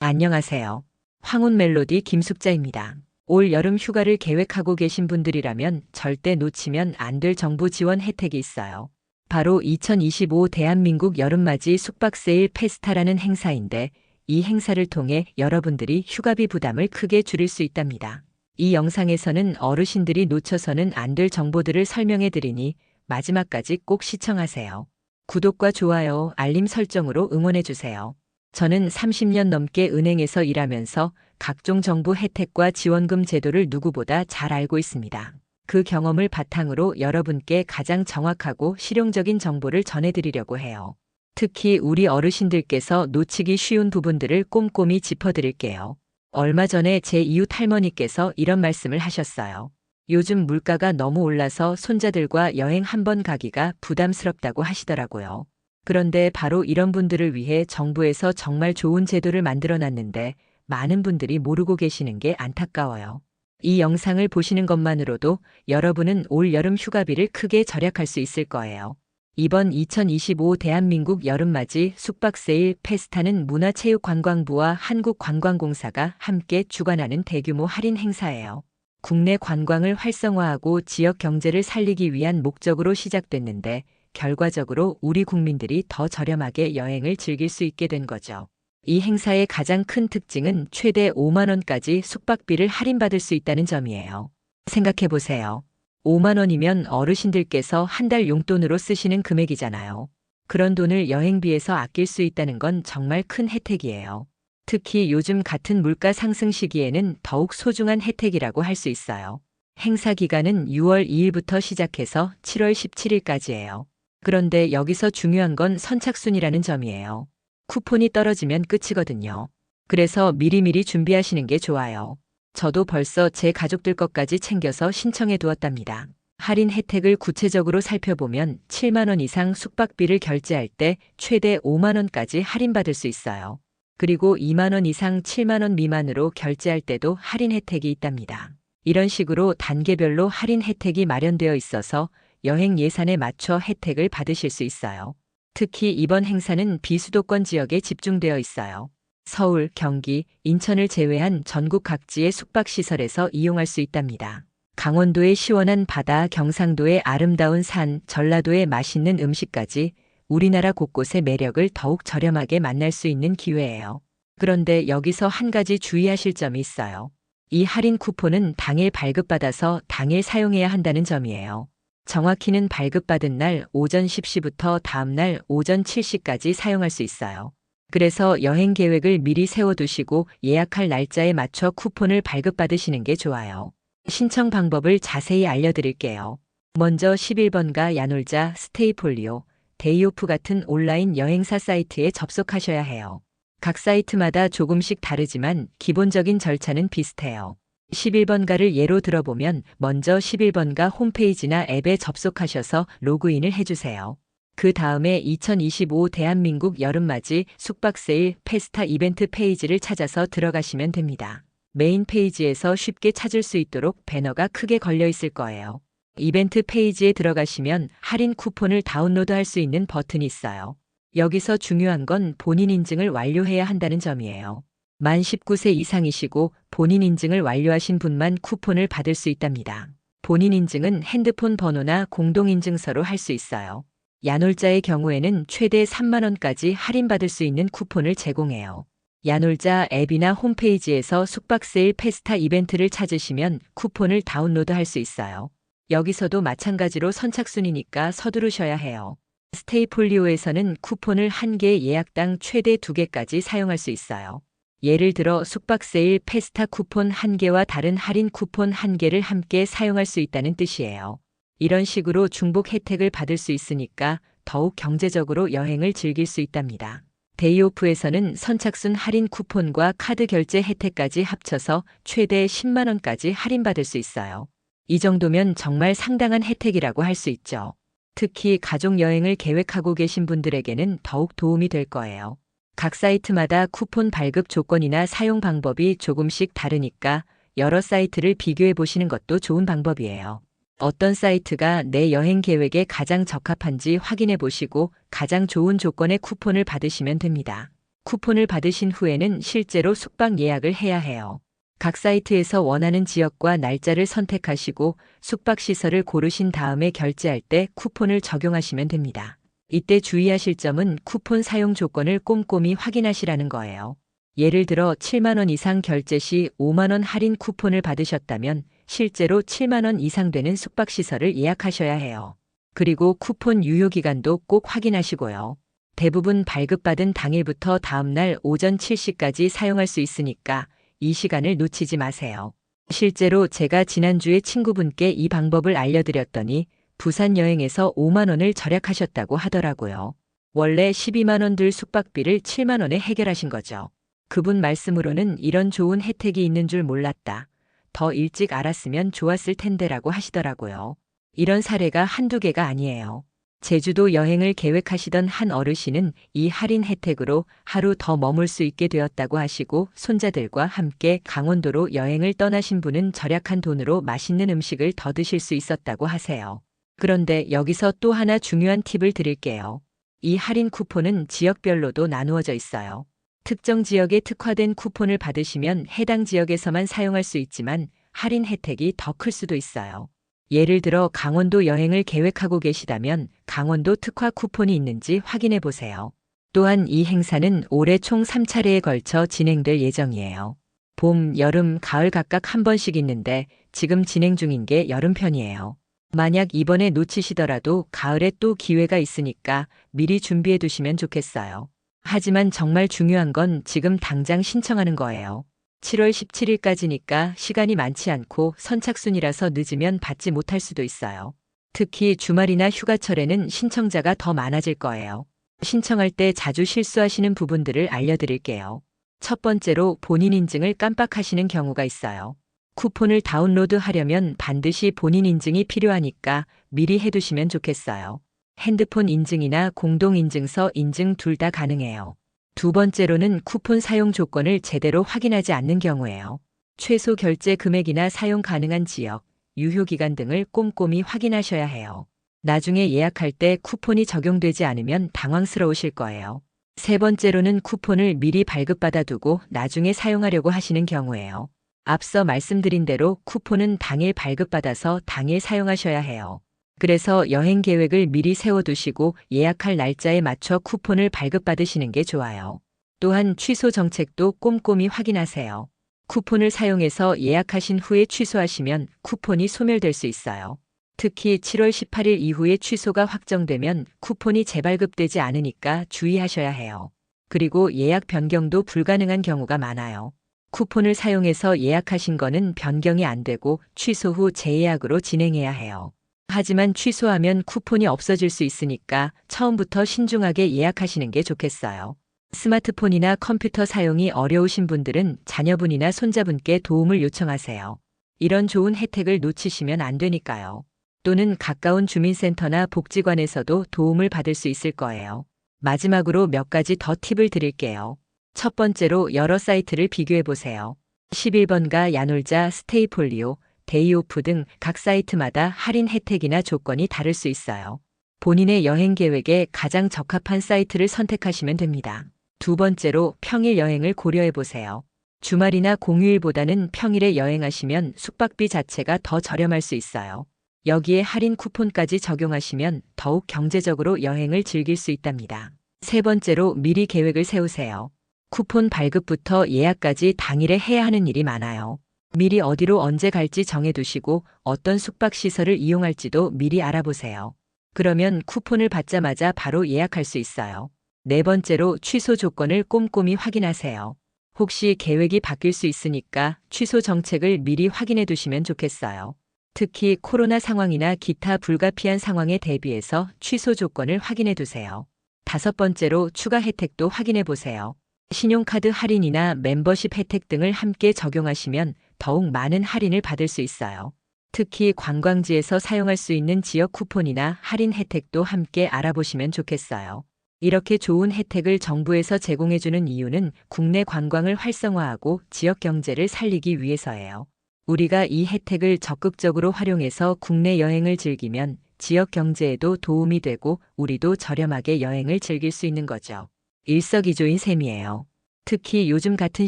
안녕하세요. 황혼 멜로디 김숙자입니다. 올 여름 휴가를 계획하고 계신 분들이라면 절대 놓치면 안 될 정부 지원 혜택이 있어요. 바로 2025 대한민국 여름맞이 숙박세일 페스타라는 행사인데 이 행사를 통해 여러분들이 휴가비 부담을 크게 줄일 수 있답니다. 이 영상에서는 어르신들이 놓쳐서는 안 될 정보들을 설명해 드리니 마지막까지 꼭 시청하세요. 구독과 좋아요, 알림 설정으로 응원해 주세요. 저는 30년 넘게 은행에서 일하면서 각종 정부 혜택과 지원금 제도를 누구보다 잘 알고 있습니다. 그 경험을 바탕으로 여러분께 가장 정확하고 실용적인 정보를 전해드리려고 해요. 특히 우리 어르신들께서 놓치기 쉬운 부분들을 꼼꼼히 짚어드릴게요. 얼마 전에 제 이웃 할머니께서 이런 말씀을 하셨어요. 요즘 물가가 너무 올라서 손자들과 여행 한번 가기가 부담스럽다고 하시더라고요. 그런데 바로 이런 분들을 위해 정부에서 정말 좋은 제도를 만들어 놨는데 많은 분들이 모르고 계시는 게 안타까워요. 이 영상을 보시는 것만으로도 여러분은 올 여름 휴가비를 크게 절약할 수 있을 거예요. 이번 2025 대한민국 여름맞이 숙박세일 페스타는 문화체육관광부와 한국관광공사가 함께 주관하는 대규모 할인 행사예요. 국내 관광을 활성화하고 지역 경제를 살리기 위한 목적으로 시작됐는데 결과적으로 우리 국민들이 더 저렴하게 여행을 즐길 수 있게 된 거죠. 이 행사의 가장 큰 특징은 최대 5만 원까지 숙박비를 할인받을 수 있다는 점이에요. 생각해 보세요. 5만 원이면 어르신들께서 한 달 용돈으로 쓰시는 금액이잖아요. 그런 돈을 여행비에서 아낄 수 있다는 건 정말 큰 혜택이에요. 특히 요즘 같은 물가 상승 시기에는 더욱 소중한 혜택이라고 할 수 있어요. 행사 기간은 6월 2일부터 시작해서 7월 17일까지예요. 그런데 여기서 중요한 건 선착순이라는 점이에요. 쿠폰이 떨어지면 끝이거든요. 그래서 미리미리 준비하시는 게 좋아요. 저도 벌써 제 가족들 것까지 챙겨서 신청해 두었답니다. 할인 혜택을 구체적으로 살펴보면 7만 원 이상 숙박비를 결제할 때 최대 5만 원까지 할인받을 수 있어요. 그리고 2만 원 이상 7만 원 미만으로 결제할 때도 할인 혜택이 있답니다. 이런 식으로 단계별로 할인 혜택이 마련되어 있어서 여행 예산에 맞춰 혜택을 받으실 수 있어요. 특히 이번 행사는 비수도권 지역에 집중되어 있어요. 서울, 경기, 인천을 제외한 전국 각지의 숙박시설에서 이용할 수 있답니다. 강원도의 시원한 바다, 경상도의 아름다운 산, 전라도의 맛있는 음식까지 우리나라 곳곳의 매력을 더욱 저렴하게 만날 수 있는 기회예요. 그런데 여기서 한 가지 주의하실 점이 있어요. 이 할인 쿠폰은 당일 발급받아서 당일 사용해야 한다는 점이에요. 정확히는 발급받은 날 오전 10시부터 다음 날 오전 7시까지 사용할 수 있어요. 그래서 여행 계획을 미리 세워두시고 예약할 날짜에 맞춰 쿠폰을 발급받으시는 게 좋아요. 신청 방법을 자세히 알려드릴게요. 먼저 11번가 야놀자, 스테이폴리오, 데이오프 같은 온라인 여행사 사이트에 접속하셔야 해요. 각 사이트마다 조금씩 다르지만 기본적인 절차는 비슷해요. 11번가를 예로 들어보면 먼저 11번가 홈페이지나 앱에 접속하셔서 로그인을 해주세요. 그 다음에 2025 대한민국 여름맞이 숙박세일 페스타 이벤트 페이지를 찾아서 들어가시면 됩니다. 메인 페이지에서 쉽게 찾을 수 있도록 배너가 크게 걸려 있을 거예요. 이벤트 페이지에 들어가시면 할인 쿠폰을 다운로드할 수 있는 버튼이 있어요. 여기서 중요한 건 본인 인증을 완료해야 한다는 점이에요. 만 19세 이상이시고 본인 인증을 완료하신 분만 쿠폰을 받을 수 있답니다. 본인 인증은 핸드폰 번호나 공동인증서로 할 수 있어요. 야놀자의 경우에는 최대 3만 원까지 할인받을 수 있는 쿠폰을 제공해요. 야놀자 앱이나 홈페이지에서 숙박세일 페스타 이벤트를 찾으시면 쿠폰을 다운로드할 수 있어요. 여기서도 마찬가지로 선착순이니까 서두르셔야 해요. 스테이폴리오에서는 쿠폰을 한 개 예약당 최대 2개까지 사용할 수 있어요. 예를 들어 숙박세일 페스타 쿠폰 1개와 다른 할인 쿠폰 1개를 함께 사용할 수 있다는 뜻이에요. 이런 식으로 중복 혜택을 받을 수 있으니까 더욱 경제적으로 여행을 즐길 수 있답니다. 데이오프에서는 선착순 할인 쿠폰과 카드 결제 혜택까지 합쳐서 최대 10만 원까지 할인받을 수 있어요. 이 정도면 정말 상당한 혜택이라고 할 수 있죠. 특히 가족 여행을 계획하고 계신 분들에게는 더욱 도움이 될 거예요. 각 사이트마다 쿠폰 발급 조건이나 사용 방법이 조금씩 다르니까 여러 사이트를 비교해 보시는 것도 좋은 방법이에요. 어떤 사이트가 내 여행 계획에 가장 적합한지 확인해 보시고 가장 좋은 조건의 쿠폰을 받으시면 됩니다. 쿠폰을 받으신 후에는 실제로 숙박 예약을 해야 해요. 각 사이트에서 원하는 지역과 날짜를 선택하시고 숙박시설을 고르신 다음에 결제할 때 쿠폰을 적용하시면 됩니다. 이때 주의하실 점은 쿠폰 사용 조건을 꼼꼼히 확인하시라는 거예요. 예를 들어 7만 원 이상 결제 시 5만 원 할인 쿠폰을 받으셨다면 실제로 7만 원 이상 되는 숙박시설을 예약하셔야 해요. 그리고 쿠폰 유효기간도 꼭 확인하시고요. 대부분 발급받은 당일부터 다음날 오전 7시까지 사용할 수 있으니까 이 시간을 놓치지 마세요. 실제로 제가 지난주에 친구분께 이 방법을 알려드렸더니 부산 여행에서 5만 원을 절약하셨다고 하더라고요. 원래 12만 원 들 숙박비를 7만 원에 해결하신 거죠. 그분 말씀으로는 이런 좋은 혜택이 있는 줄 몰랐다. 더 일찍 알았으면 좋았을 텐데라고 하시더라고요. 이런 사례가 한두 개가 아니에요. 제주도 여행을 계획하시던 한 어르신은 이 할인 혜택으로 하루 더 머물 수 있게 되었다고 하시고 손자들과 함께 강원도로 여행을 떠나신 분은 절약한 돈으로 맛있는 음식을 더 드실 수 있었다고 하세요. 그런데 여기서 또 하나 중요한 팁을 드릴게요. 이 할인 쿠폰은 지역별로도 나누어져 있어요. 특정 지역에 특화된 쿠폰을 받으시면 해당 지역에서만 사용할 수 있지만 할인 혜택이 더 클 수도 있어요. 예를 들어 강원도 여행을 계획하고 계시다면 강원도 특화 쿠폰이 있는지 확인해 보세요. 또한 이 행사는 올해 총 3차례에 걸쳐 진행될 예정이에요. 봄, 여름, 가을 각각 한 번씩 있는데 지금 진행 중인 게 여름편이에요. 만약 이번에 놓치시더라도 가을에 또 기회가 있으니까 미리 준비해 두시면 좋겠어요. 하지만 정말 중요한 건 지금 당장 신청하는 거예요. 7월 17일까지니까 시간이 많지 않고 선착순이라서 늦으면 받지 못할 수도 있어요. 특히 주말이나 휴가철에는 신청자가 더 많아질 거예요. 신청할 때 자주 실수하시는 부분들을 알려드릴게요. 첫 번째로 본인 인증을 깜빡하시는 경우가 있어요. 쿠폰을 다운로드 하려면 반드시 본인 인증이 필요하니까 미리 해두시면 좋겠어요. 핸드폰 인증이나 공동인증서 인증 둘 다 가능해요. 두 번째로는 쿠폰 사용 조건을 제대로 확인하지 않는 경우예요. 최소 결제 금액이나 사용 가능한 지역, 유효기간 등을 꼼꼼히 확인하셔야 해요. 나중에 예약할 때 쿠폰이 적용되지 않으면 당황스러우실 거예요. 세 번째로는 쿠폰을 미리 발급받아 두고 나중에 사용하려고 하시는 경우예요. 앞서 말씀드린 대로 쿠폰은 당일 발급받아서 당일 사용하셔야 해요. 그래서 여행 계획을 미리 세워두시고 예약할 날짜에 맞춰 쿠폰을 발급받으시는 게 좋아요. 또한 취소 정책도 꼼꼼히 확인하세요. 쿠폰을 사용해서 예약하신 후에 취소하시면 쿠폰이 소멸될 수 있어요. 특히 7월 18일 이후에 취소가 확정되면 쿠폰이 재발급되지 않으니까 주의하셔야 해요. 그리고 예약 변경도 불가능한 경우가 많아요. 쿠폰을 사용해서 예약하신 거는 변경이 안 되고 취소 후 재예약으로 진행해야 해요. 하지만 취소하면 쿠폰이 없어질 수 있으니까 처음부터 신중하게 예약하시는 게 좋겠어요. 스마트폰이나 컴퓨터 사용이 어려우신 분들은 자녀분이나 손자분께 도움을 요청하세요. 이런 좋은 혜택을 놓치시면 안 되니까요. 또는 가까운 주민센터나 복지관에서도 도움을 받을 수 있을 거예요. 마지막으로 몇 가지 더 팁을 드릴게요. 첫 번째로 여러 사이트를 비교해 보세요. 11번가, 야놀자, 스테이폴리오, 데이오프 등 각 사이트마다 할인 혜택이나 조건이 다를 수 있어요. 본인의 여행 계획에 가장 적합한 사이트를 선택하시면 됩니다. 두 번째로 평일 여행을 고려해 보세요. 주말이나 공휴일보다는 평일에 여행하시면 숙박비 자체가 더 저렴할 수 있어요. 여기에 할인 쿠폰까지 적용하시면 더욱 경제적으로 여행을 즐길 수 있답니다. 세 번째로 미리 계획을 세우세요. 쿠폰 발급부터 예약까지 당일에 해야 하는 일이 많아요. 미리 어디로 언제 갈지 정해두시고 어떤 숙박시설을 이용할지도 미리 알아보세요. 그러면 쿠폰을 받자마자 바로 예약할 수 있어요. 네 번째로 취소 조건을 꼼꼼히 확인하세요. 혹시 계획이 바뀔 수 있으니까 취소 정책을 미리 확인해 두시면 좋겠어요. 특히 코로나 상황이나 기타 불가피한 상황에 대비해서 취소 조건을 확인해 두세요. 다섯 번째로 추가 혜택도 확인해 보세요. 신용카드 할인이나 멤버십 혜택 등을 함께 적용하시면 더욱 많은 할인을 받을 수 있어요. 특히 관광지에서 사용할 수 있는 지역 쿠폰이나 할인 혜택도 함께 알아보시면 좋겠어요. 이렇게 좋은 혜택을 정부에서 제공해주는 이유는 국내 관광을 활성화하고 지역 경제를 살리기 위해서예요. 우리가 이 혜택을 적극적으로 활용해서 국내 여행을 즐기면 지역 경제에도 도움이 되고 우리도 저렴하게 여행을 즐길 수 있는 거죠. 일석이조인 셈이에요. 특히 요즘 같은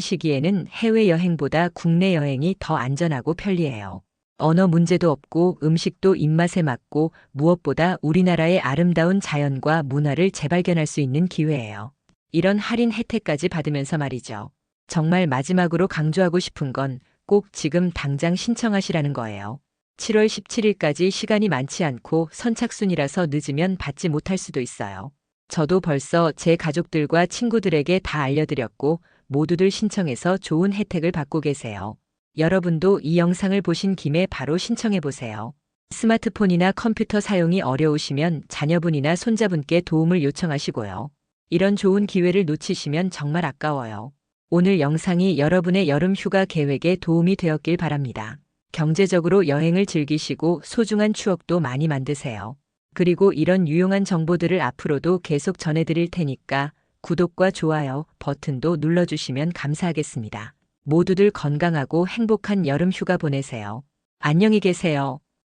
시기에는 해외여행보다 국내 여행이 더 안전하고 편리해요. 언어 문제도 없고 음식도 입맛에 맞고 무엇보다 우리나라의 아름다운 자연과 문화를 재발견할 수 있는 기회예요. 이런 할인 혜택까지 받으면서 말이죠. 정말 마지막으로 강조하고 싶은 건 꼭 지금 당장 신청하시라는 거예요. 7월 17일까지 시간이 많지 않고 선착순이라서 늦으면 받지 못할 수도 있어요. 저도 벌써 제 가족들과 친구들에게 다 알려드렸고 모두들 신청해서 좋은 혜택을 받고 계세요. 여러분도 이 영상을 보신 김에 바로 신청해 보세요. 스마트폰이나 컴퓨터 사용이 어려우시면 자녀분이나 손자분께 도움을 요청하시고요. 이런 좋은 기회를 놓치시면 정말 아까워요. 오늘 영상이 여러분의 여름 휴가 계획에 도움이 되었길 바랍니다. 경제적으로 여행을 즐기시고 소중한 추억도 많이 만드세요. 그리고 이런 유용한 정보들을 앞으로도 계속 전해드릴 테니까 구독과 좋아요 버튼도 눌러주시면 감사하겠습니다. 모두들 건강하고 행복한 여름 휴가 보내세요. 안녕히 계세요.